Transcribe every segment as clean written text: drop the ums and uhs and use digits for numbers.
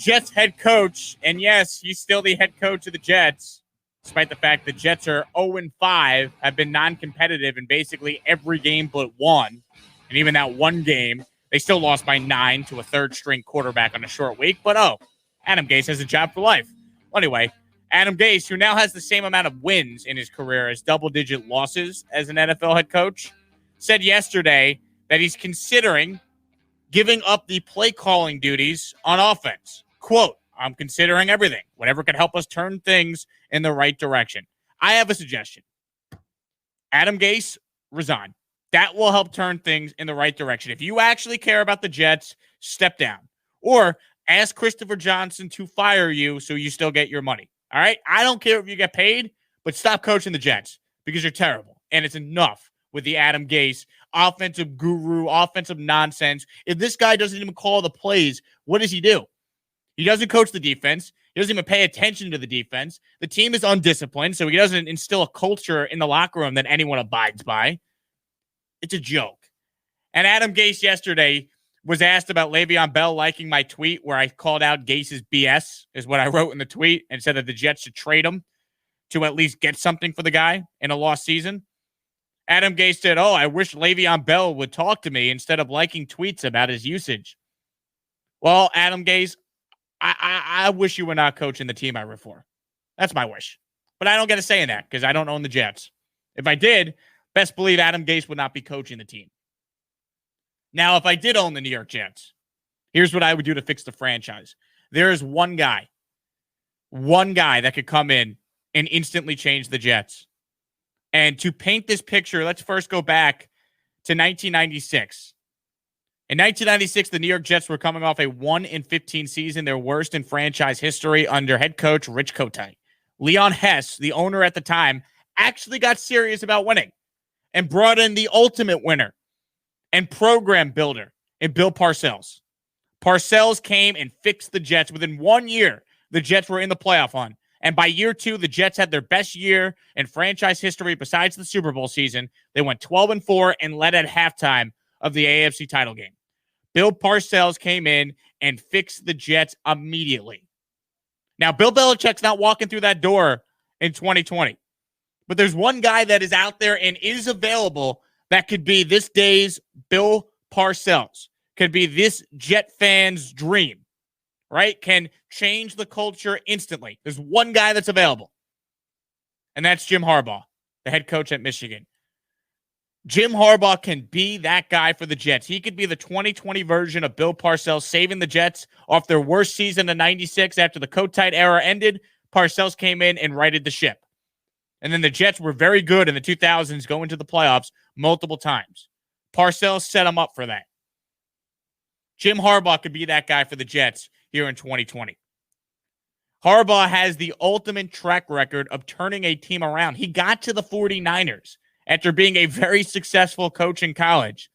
Jets head coach, and yes, he's still the head coach of the Jets, despite the fact the Jets are 0-5, have been non-competitive in basically every game but one. And even that one game, they still lost by 9 to a third-string quarterback on a short week. But, Adam Gase has a job for life. Well, anyway, Adam Gase, who now has the same amount of wins in his career as double-digit losses as an NFL head coach, said yesterday that he's considering giving up the play-calling duties on offense. Quote, I'm considering everything, whatever could help us turn things in the right direction. I have a suggestion. Adam Gase, resign. That will help turn things in the right direction. If you actually care about the Jets, step down. Or ask Christopher Johnson to fire you so you still get your money. All right? I don't care if you get paid, but stop coaching the Jets because you're terrible. And it's enough with the Adam Gase offensive guru, offensive nonsense. If this guy doesn't even call the plays, what does he do? He doesn't coach the defense. He doesn't even pay attention to the defense. The team is undisciplined, so he doesn't instill a culture in the locker room that anyone abides by. It's a joke. And Adam Gase yesterday was asked about Le'Veon Bell liking my tweet where I called out Gase's BS, is what I wrote in the tweet, and said that the Jets should trade him to at least get something for the guy in a lost season. Adam Gase said, I wish Le'Veon Bell would talk to me instead of liking tweets about his usage. Well, Adam Gase, I wish you were not coaching the team I root for. That's my wish. But I don't get a say in that because I don't own the Jets. If I did, best believe Adam Gase would not be coaching the team. Now, if I did own the New York Jets, here's what I would do to fix the franchise. There is one guy that could come in and instantly change the Jets. And to paint this picture, let's first go back to 1996. In 1996, the New York Jets were coming off a 1-15 season, their worst in franchise history under head coach Rich Kotite. Leon Hess, the owner at the time, actually got serious about winning and brought in the ultimate winner and program builder in Bill Parcells. Parcells came and fixed the Jets. Within 1 year, the Jets were in the playoff hunt. And by year 2, the Jets had their best year in franchise history besides the Super Bowl season. They went 12-4 and led at halftime of the AFC title game. Bill Parcells came in and fixed the Jets immediately. Now, Bill Belichick's not walking through that door in 2020. But there's one guy that is out there and is available that could be this day's Bill Parcells. Could be this Jet fan's dream, right? Can change the culture instantly. There's one guy that's available, and that's Jim Harbaugh, the head coach at Michigan. Jim Harbaugh can be that guy for the Jets. He could be the 2020 version of Bill Parcells, saving the Jets off their worst season in 96 after the Kotite era ended. Parcells came in and righted the ship. And then the Jets were very good in the 2000s, going to the playoffs multiple times. Parcells set them up for that. Jim Harbaugh could be that guy for the Jets here in 2020. Harbaugh has the ultimate track record of turning a team around. He got to the 49ers after being a very successful coach in college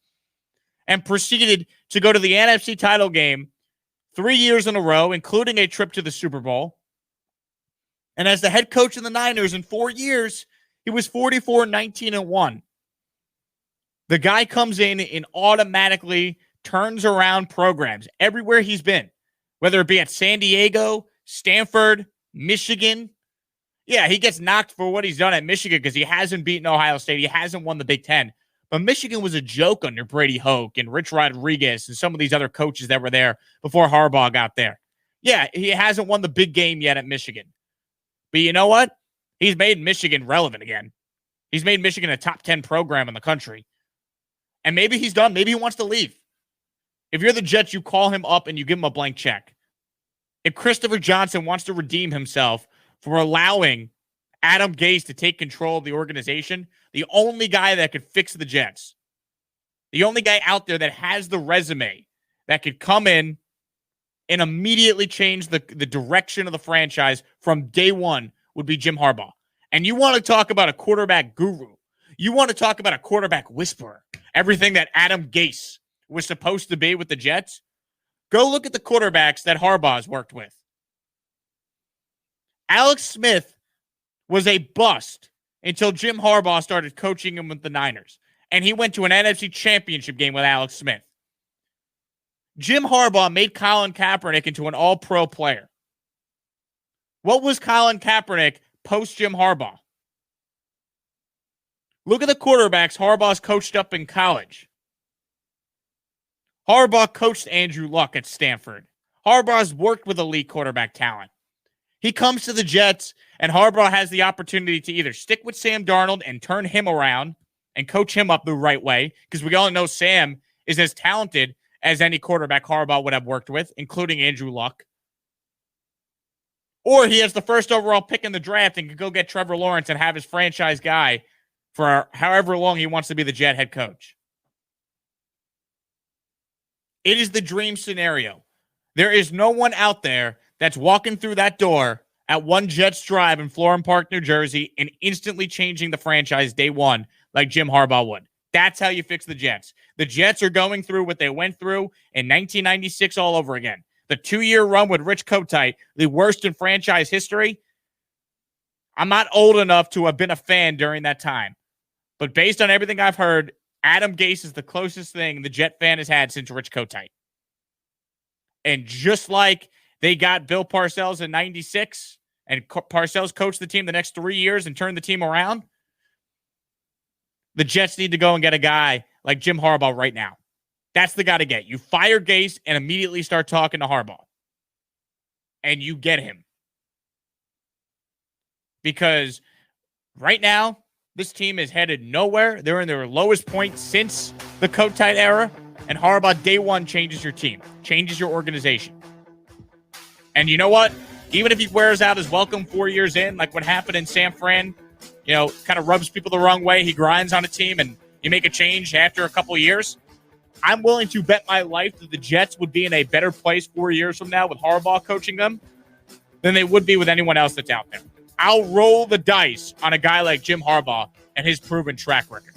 and proceeded to go to the NFC title game 3 years in a row, including a trip to the Super Bowl. And as the head coach of the Niners in 4 years, he was 44-19-1. The guy comes in and automatically turns around programs everywhere he's been, whether it be at San Diego, Stanford, Michigan. Yeah, he gets knocked for what he's done at Michigan because he hasn't beaten Ohio State. He hasn't won the Big Ten. But Michigan was a joke under Brady Hoke and Rich Rodriguez and some of these other coaches that were there before Harbaugh got there. Yeah, he hasn't won the big game yet at Michigan. But you know what? He's made Michigan relevant again. He's made Michigan a top 10 program in the country. And maybe he's done. Maybe he wants to leave. If you're the Jets, you call him up and you give him a blank check. If Christopher Johnson wants to redeem himself for allowing Adam Gase to take control of the organization, the only guy that could fix the Jets, the only guy out there that has the resume that could come in and immediately change the direction of the franchise from day one would be Jim Harbaugh. And you want to talk about a quarterback guru. You want to talk about a quarterback whisperer. Everything that Adam Gase was supposed to be with the Jets. Go look at the quarterbacks that Harbaugh's worked with. Alex Smith was a bust until Jim Harbaugh started coaching him with the Niners. And he went to an NFC championship game with Alex Smith. Jim Harbaugh made Colin Kaepernick into an all-pro player. What was Colin Kaepernick post Jim Harbaugh? Look at the quarterbacks Harbaugh's coached up in college. Harbaugh coached Andrew Luck at Stanford. Harbaugh's worked with elite quarterback talent. He comes to the Jets, and Harbaugh has the opportunity to either stick with Sam Darnold and turn him around and coach him up the right way, because we all know Sam is as talented as any quarterback Harbaugh would have worked with, including Andrew Luck. Or he has the first overall pick in the draft and can go get Trevor Lawrence and have his franchise guy for however long he wants to be the Jet head coach. It is the dream scenario. There is no one out there that's walking through that door at One Jets Drive in Florham Park, New Jersey, and instantly changing the franchise day one like Jim Harbaugh would. That's how you fix the Jets. The Jets are going through what they went through in 1996 all over again. The 2-year run with Rich Kotite, the worst in franchise history. I'm not old enough to have been a fan during that time. But based on everything I've heard, Adam Gase is the closest thing the Jet fan has had since Rich Kotite. And just like they got Bill Parcells in 96, and Parcells coached the team the next 3 years and turned the team around, the Jets need to go and get a guy like Jim Harbaugh right now. That's the guy to get. You fire Gase and immediately start talking to Harbaugh. And you get him. Because right now, this team is headed nowhere. They're in their lowest point since the Kotite era. And Harbaugh, day one, changes your team. Changes your organization. And you know what? Even if he wears out his welcome 4 years in, like what happened in San Fran, kind of rubs people the wrong way. He grinds on a team and you make a change after a couple of years. I'm willing to bet my life that the Jets would be in a better place 4 years from now with Harbaugh coaching them than they would be with anyone else that's out there. I'll roll the dice on a guy like Jim Harbaugh and his proven track record.